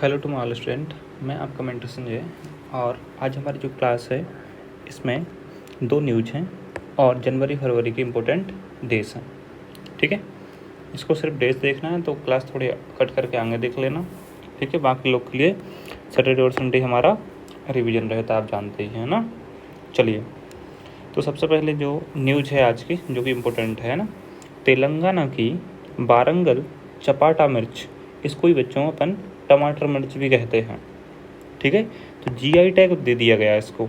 Hello to all student, मैं आपका mentor Sanjay. और आज हमारी जो क्लास है इसमें 2 न्यूज हैं और जनवरी फरवरी के इम्पोर्टेंट डेज हैं। ठीक है, इसको सिर्फ डेज देखना है तो क्लास थोड़ी कट करके आगे देख लेना। ठीक है, बाकी लोग के लिए सैटरडे और संडे हमारा रिवीजन रहता है, आप जानते ही हैं ना। चलिए, तो सबसे पहले जो न्यूज है आज की जो कि इम्पोर्टेंट है ना, तेलंगाना की वारंगल चपाटा मिर्च, इसको ही बच्चों अपन टमाटर मिर्च भी कहते हैं। ठीक है, तो जीआई टैग दे दिया गया है इसको।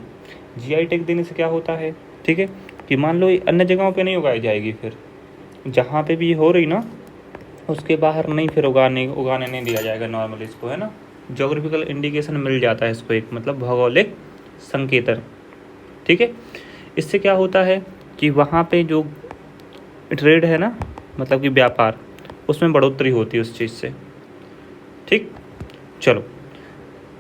जीआई टैग देने से क्या होता है, ठीक है, कि मान लो ये अन्य जगहों पे नहीं उगाई जाएगी, फिर जहाँ पे भी ये हो रही ना उसके बाहर नहीं फिर उगाने नहीं दिया जाएगा नॉर्मली इसको, है ना। जोग्राफिकल इंडिकेशन मिल जाता है इसको, एक मतलब भौगोलिक संकेतन। ठीक है, इससे क्या होता है कि वहाँ पे जो ट्रेड है ना, मतलब कि व्यापार, उसमें बढ़ोतरी होती है उस चीज़ से। ठीक, चलो,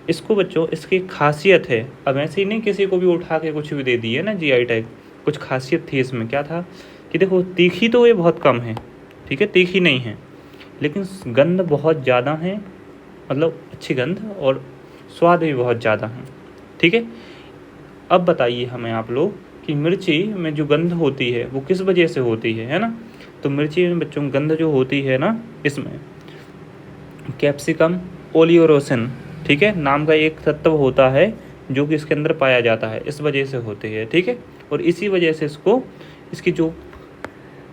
इसको बच्चों इसकी खासियत है, अब ऐसे ही नहीं किसी को भी उठा के कुछ भी दे दी है ना जीआई टैग, कुछ खासियत थी इसमें। क्या था कि देखो, तीखी तो ये बहुत कम है, ठीक है, तीखी नहीं है, लेकिन गंध बहुत ज़्यादा है, मतलब अच्छी गंध, और स्वाद भी बहुत ज़्यादा है। ठीक है, अब बताइए हमें आप लोग कि मिर्ची में जो गंध होती है वो किस वजह से होती है ना। तो मिर्ची में बच्चों गंध जो होती है ना, इसमें कैप्सिकम ओलियोरोसिन, ठीक है, नाम का एक तत्व होता है जो कि इसके अंदर पाया जाता है, इस वजह से होती है। ठीक है, और इसी वजह से इसको इसकी जो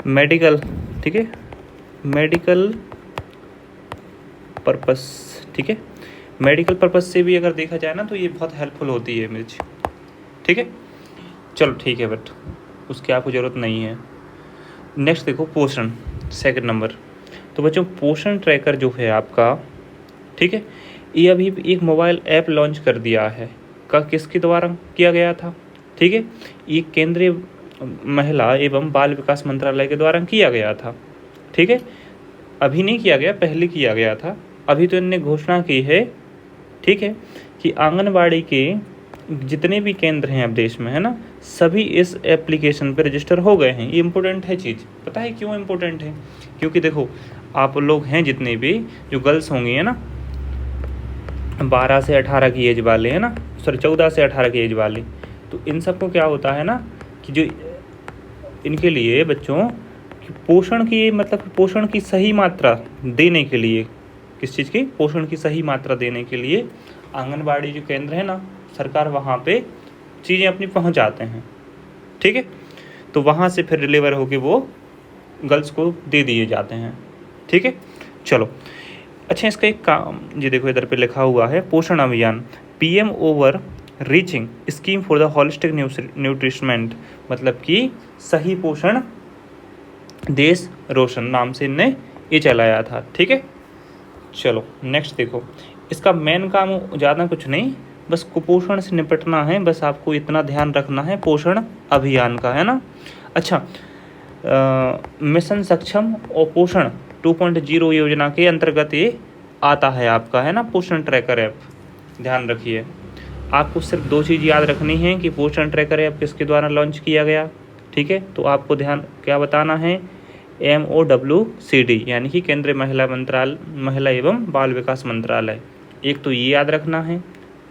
मेडिकल, ठीक है, मेडिकल पर्पस, ठीक है, मेडिकल पर्पस से भी अगर देखा जाए ना तो ये बहुत हेल्पफुल होती है मिर्च। ठीक है, चलो ठीक है, बट उसकी आपको ज़रूरत नहीं है। नेक्स्ट देखो, पोषण, सेकंड नंबर। तो बच्चों पोषण ट्रैकर जो है आपका, ठीक है, ये अभी एक मोबाइल ऐप लॉन्च कर दिया है। का किसके द्वारा किया गया था, ठीक है, ये केंद्रीय महिला एवं बाल विकास मंत्रालय के द्वारा किया गया था। ठीक है, अभी नहीं किया गया, पहले किया गया था। अभी तो इन्होंने घोषणा की है, ठीक है, कि आंगनबाड़ी के जितने भी केंद्र हैं अब देश में, है ना, सभी इस एप्लीकेशन पर रजिस्टर हो गए हैं। ये इम्पोर्टेंट है चीज़, पता है क्यों इम्पोर्टेंट है? क्योंकि देखो, आप लोग हैं जितने भी जो गर्ल्स होंगी, है ना, 12 से 18 की एज वाले, है ना, सॉरी 14 से 18 की एज वाले, तो इन सबको क्या होता है ना कि जो इनके लिए बच्चों पोषण की, मतलब पोषण की सही मात्रा देने के लिए, किस चीज़ की, पोषण की सही मात्रा देने के लिए आंगनबाड़ी जो केंद्र है ना, सरकार वहाँ पे चीज़ें अपनी पहुँचाते हैं। ठीक है, तो वहाँ से फिर डिलीवर होके वो गर्ल्स को दे दिए जाते हैं। ठीक है, चलो, अच्छा, इसका एक काम, ये देखो इधर पे लिखा हुआ है, Poshan Abhiyan, PM over reaching scheme for the holistic nourishment, मतलब कि सही पोषण देश रोशन नाम से इनने ये चलाया था। ठीक है, चलो नेक्स्ट देखो, इसका मेन काम ज़्यादा कुछ नहीं, बस कुपोषण से निपटना है, बस आपको इतना ध्यान रखना है पोषण अभियान का, है ना। अच्छा, मिशन सक्षम और पोषण 2.0 योजना के अंतर्गत ये आता है आपका, है ना, पोषण ट्रैकर ऐप। ध्यान रखिए, आपको सिर्फ 2 चीज़ याद रखनी है कि पोषण ट्रैकर ऐप किसके द्वारा लॉन्च किया गया। ठीक है, तो आपको ध्यान क्या बताना है, MOWCD, यानी कि केंद्रीय महिला एवं बाल विकास मंत्रालय, एक तो ये याद रखना है।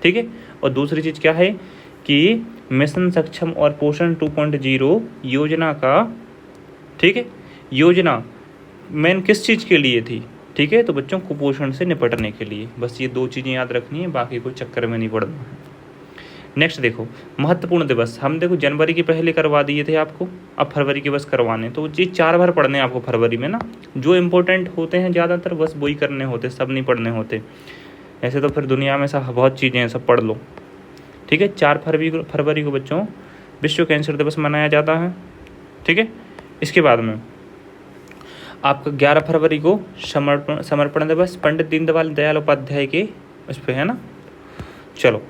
ठीक है, और दूसरी चीज़ क्या है कि मिशन सक्षम और पोषण 2.0 योजना का, ठीक है, योजना मेन किस चीज़ के लिए थी, ठीक है, तो बच्चों कुपोषण से निपटने के लिए। बस ये 2 चीज़ें याद रखनी है, बाकी कोई चक्कर में नहीं पड़ना है। नेक्स्ट देखो, महत्वपूर्ण दिवस, हम देखो जनवरी के पहले करवा दिए थे आपको, अब फरवरी के बस करवाने, तो ये 4 बार पढ़ने आपको फरवरी में ना, जो इम्पोर्टेंट होते हैं ज़्यादातर बस वही करने होते, सब नहीं पढ़ने होते। ऐसे तो फिर दुनिया में सब बहुत चीज़ें हैं, सब पढ़ लो। ठीक है, 4 फरवरी को बच्चों विश्व कैंसर दिवस मनाया जाता है। ठीक है, इसके बाद में आपका 11 फरवरी को समर्पण दिवस, पंडित दीनदयाल उपाध्याय के उस पर, है ना। चलो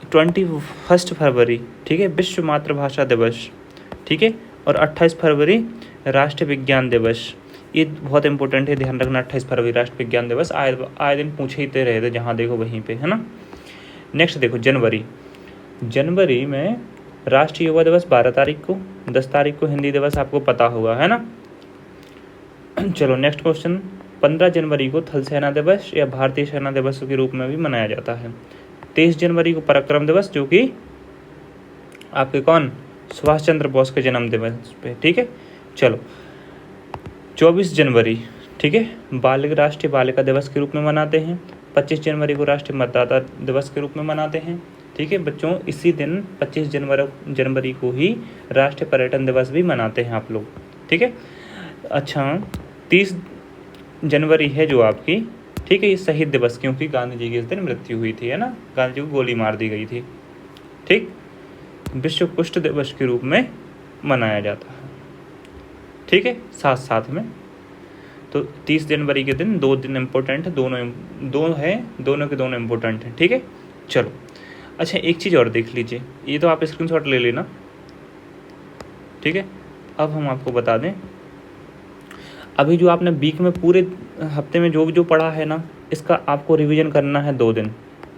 21 फरवरी, ठीक है, विश्व मातृभाषा दिवस। ठीक है, और 28 फरवरी राष्ट्रीय विज्ञान दिवस, ये बहुत इंपॉर्टेंट है, ध्यान रखना। 28 फरवरी राष्ट्रीय विज्ञान दिवस, आए दिन पूछे ही रहे थे, जहाँ देखो वहीं पे, है ना। नेक्स्ट देखो, जनवरी में राष्ट्रीय युवा दिवस 12 तारीख को, 10 तारीख को हिंदी दिवस आपको पता होगा, है ना। चलो नेक्स्ट क्वेश्चन, 15 जनवरी को थल सेना दिवस या भारतीय सेना दिवस के रूप में भी मनाया जाता है। 23 जनवरी को पराक्रम दिवस, जो कि आपके कौन, सुभाष चंद्र बोस के जन्म दिवस पे, ठीक है। चलो 24 जनवरी, ठीक है, राष्ट्रीय बालिका दिवस के रूप में मनाते हैं। 25 जनवरी को राष्ट्रीय मतदाता दिवस के रूप में मनाते हैं, ठीक है बच्चों। इसी दिन 25 जनवरी को ही राष्ट्रीय पर्यटन दिवस भी मनाते हैं आप लोग, ठीक है। अच्छा 30 जनवरी है जो आपकी, ठीक है, ये शहीद दिवस, क्योंकि गांधी जी की इस दिन मृत्यु हुई थी, है ना, गांधी जी को गोली मार दी गई थी, ठीक। विश्व कुष्ठ दिवस के रूप में मनाया जाता है, ठीक है, साथ साथ में। तो 30 जनवरी के दिन 2 दिन इम्पोर्टेंट है, दोनों के दोनों इम्पोर्टेंट हैं, ठीक है। चलो अच्छा एक चीज़ और देख लीजिए, ये तो आप स्क्रीनशॉट ले लेना, ठीक है। अब हम आपको बता दें, अभी जो आपने वीक में पूरे हफ्ते में जो जो पढ़ा है ना, इसका आपको रिवीजन करना है 2 दिन,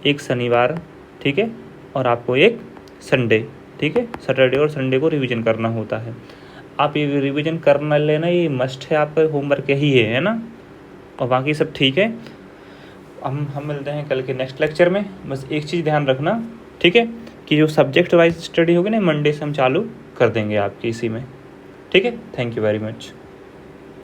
एक शनिवार, ठीक है, और आपको एक संडे, ठीक है। सैटरडे और संडे को रिवीजन करना होता है। आप ये रिवीजन करना लेना, ये मस्ट है, आपका होमवर्क यही है ना, और बाकी सब ठीक है। हम मिलते हैं कल के नेक्स्ट लेक्चर में। बस एक चीज़ ध्यान रखना, ठीक है, कि जो सब्जेक्ट वाइज स्टडी होगी ना, मंडे से हम चालू कर देंगे आपकी इसी में, ठीक है। Thank you very much.